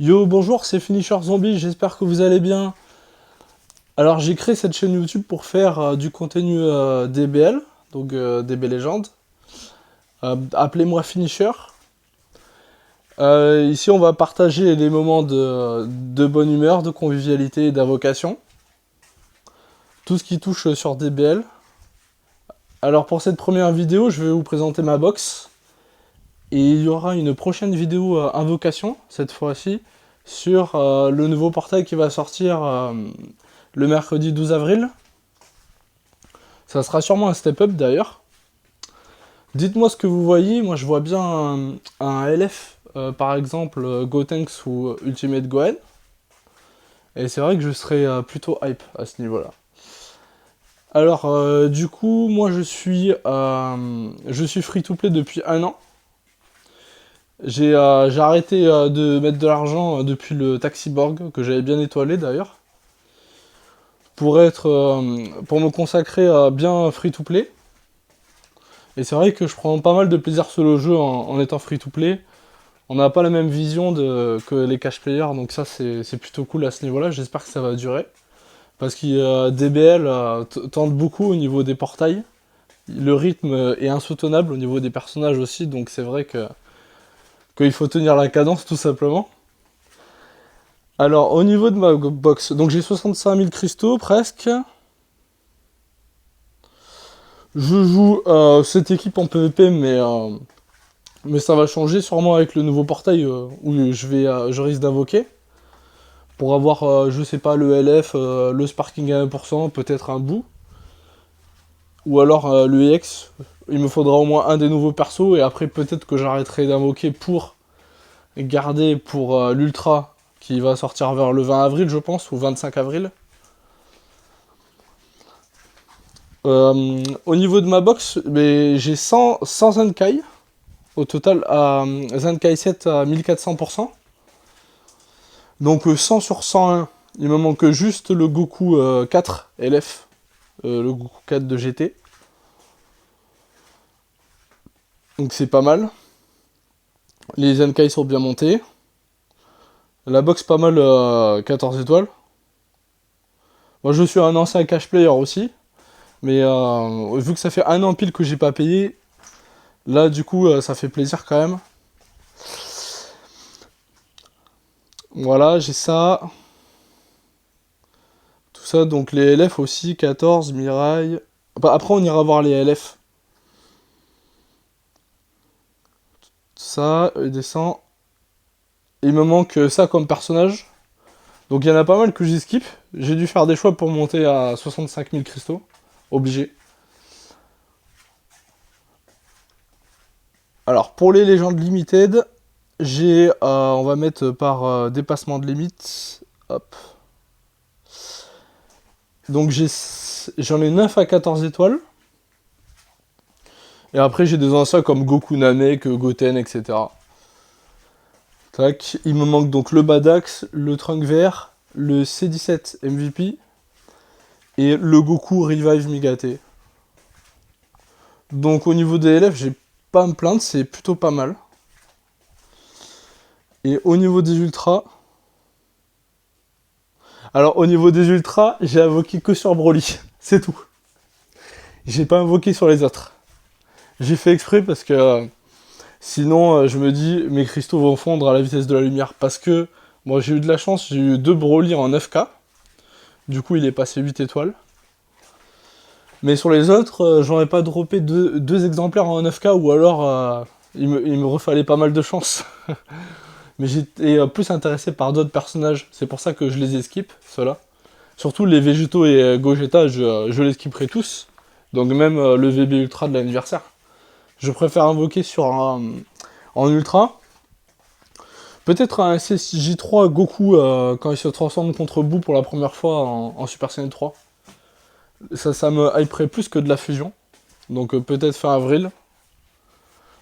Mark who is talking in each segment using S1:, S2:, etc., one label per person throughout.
S1: Yo, bonjour, c'est Finisher Zombie, j'espère que vous allez bien. Alors, j'ai créé cette chaîne YouTube pour faire du contenu DBL, donc DB Legend. Appelez-moi Finisher. Ici, on va partager des moments de bonne humeur, de convivialité et d'invocation. Tout ce qui touche sur DBL. Alors, pour cette première vidéo, je vais vous présenter ma box. Et il y aura une prochaine vidéo invocation, cette fois-ci, sur le nouveau portail qui va sortir le mercredi 12 avril. Ça sera sûrement un step-up d'ailleurs. Dites-moi ce que vous voyez, moi je vois bien un LF, par exemple Gotenks ou Ultimate Gohan. Et c'est vrai que je serais plutôt hype à ce niveau-là. Alors du coup, moi je suis free-to-play depuis un an. J'ai arrêté de mettre de l'argent depuis le Taxiborg, que j'avais bien étoilé d'ailleurs, pour me consacrer bien free-to-play. Et c'est vrai que je prends pas mal de plaisir sur le jeu en étant free-to-play. On n'a pas la même vision que les cash players, donc ça c'est plutôt cool à ce niveau-là. J'espère que ça va durer. Parce que DBL tente beaucoup au niveau des portails. Le rythme est insoutenable au niveau des personnages aussi, donc c'est vrai qu'il faut tenir la cadence tout simplement. Alors au niveau de ma box, donc j'ai 65 000 cristaux presque. Je joue cette équipe en PvP, mais ça va changer sûrement avec le nouveau portail où je risque d'invoquer. Pour avoir, je sais pas, le LF, le Sparking à 1%, peut-être un bout. Ou alors le EX. Il me faudra au moins un des nouveaux persos, et après peut-être que j'arrêterai d'invoquer pour garder pour l'Ultra, qui va sortir vers le 20 avril, je pense, ou 25 avril. Au niveau de ma box, j'ai 100 Zenkai. Au total, Zenkai 7 à 1400%. Donc 100 sur 101, il me manque juste le Goku 4 LF, le Goku 4 de GT. Donc c'est pas mal. Les Zenkai sont bien montés. La box pas mal 14 étoiles. Moi je suis un ancien cash player aussi. Mais vu que ça fait un an pile que j'ai pas payé, là du coup ça fait plaisir quand même. Voilà, j'ai ça. Tout ça, donc les LF aussi, 14, Mirai. Bah, après on ira voir les LF. Ça, il descend. Il me manque ça comme personnage. Donc il y en a pas mal que j'ai skip. J'ai dû faire des choix pour monter à 65 000 cristaux. Obligé. Alors pour les légendes limited, on va mettre par dépassement de limite. Hop. Donc j'en ai 9 à 14 étoiles. Et après j'ai des anciens comme Goku Namek, Goten, etc. Tac. Il me manque donc le Badax, le Trunk vert, le C17 MVP et le Goku Revive Migate. Donc au niveau des LF, j'ai pas à me plaindre, c'est plutôt pas mal. Et au niveau des ultras... Alors au niveau des ultras, j'ai invoqué que sur Broly, c'est tout. J'ai pas invoqué sur les autres. J'ai fait exprès parce que sinon je me dis mes cristaux vont fondre à la vitesse de la lumière. Parce que moi j'ai eu de la chance, j'ai eu 2 Broly en 9K. Du coup il est passé 8 étoiles. Mais sur les autres, j'en ai pas droppé deux exemplaires en 9K, ou alors il me refallait pas mal de chance. Mais j'étais plus intéressé par d'autres personnages, c'est pour ça que je les ai skip, ceux-là. Surtout les végétaux et Gogeta, je les skipperai tous. Donc même le VB Ultra de l'anniversaire. Je préfère invoquer en Ultra. Peut-être un SSJ3 Goku quand il se transforme contre Boo pour la première fois en Super Saiyan 3. Ça me hyperait plus que de la fusion. Donc peut-être fin avril.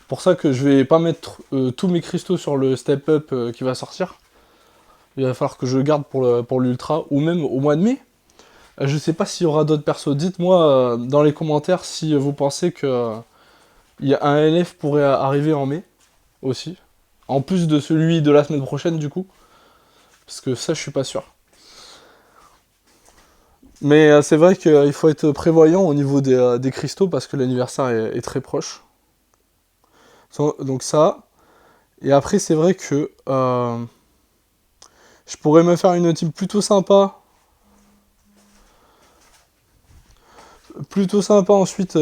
S1: Pour ça que je vais pas mettre tous mes cristaux sur le step-up qui va sortir. Il va falloir que je garde pour l'ultra, ou même au mois de mai. Je sais pas s'il y aura d'autres persos. Dites-moi dans les commentaires si vous pensez que il y a un LF pourrait arriver en mai aussi. En plus de celui de la semaine prochaine du coup. Parce que ça, je suis pas sûr. Mais c'est vrai qu'il faut être prévoyant au niveau des cristaux parce que l'anniversaire est très proche. Donc ça. Et après, c'est vrai que je pourrais me faire une team plutôt sympa. Plutôt sympa ensuite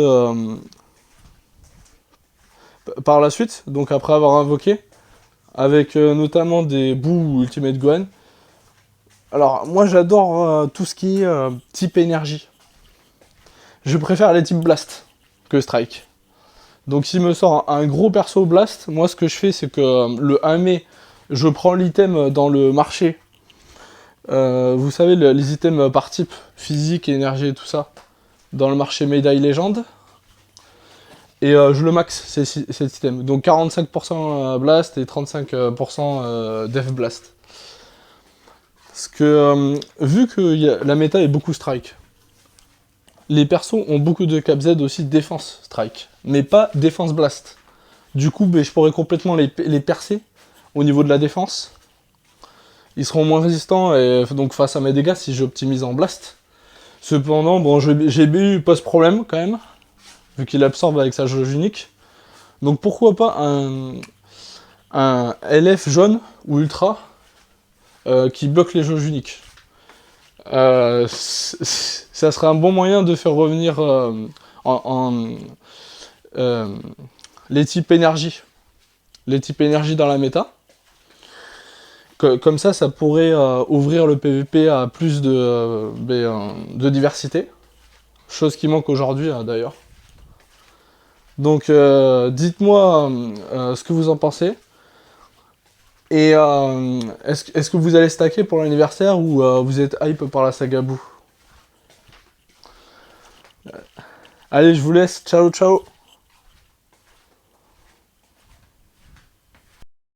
S1: par la suite. Donc après avoir invoqué. Avec notamment des bouts Ultimate Gohan. Alors, moi j'adore tout ce qui est type énergie. Je préfère les types Blast que Strike. Donc s'il me sort un gros perso Blast, moi ce que je fais c'est que le 1 mai, je prends l'item dans le marché. Vous savez, les items par type, physique, énergie et tout ça, dans le marché Mayday Legend. Et je le max, cet item. Donc 45% Blast et 35% Def Blast. Parce que, vu que la méta est beaucoup Strike, les persos ont beaucoup de cap Z aussi défense Strike, mais pas défense Blast. Du coup, je pourrais complètement les percer au niveau de la défense. Ils seront moins résistants et donc face à mes dégâts si j'optimise en Blast. Cependant, bon, GBU pose problème quand même, vu qu'il absorbe avec sa jauge unique. Donc pourquoi pas un LF jaune ou ultra qui bloque les jauges uniques. Ça serait un bon moyen de faire revenir les types énergie. Les types énergie dans la méta. Comme ça pourrait ouvrir le PVP à plus de diversité. Chose qui manque aujourd'hui d'ailleurs. Donc dites-moi ce que vous en pensez. Et est-ce que vous allez stacker pour l'anniversaire ou vous êtes hype par la saga Boo? Allez, je vous laisse. Ciao, ciao.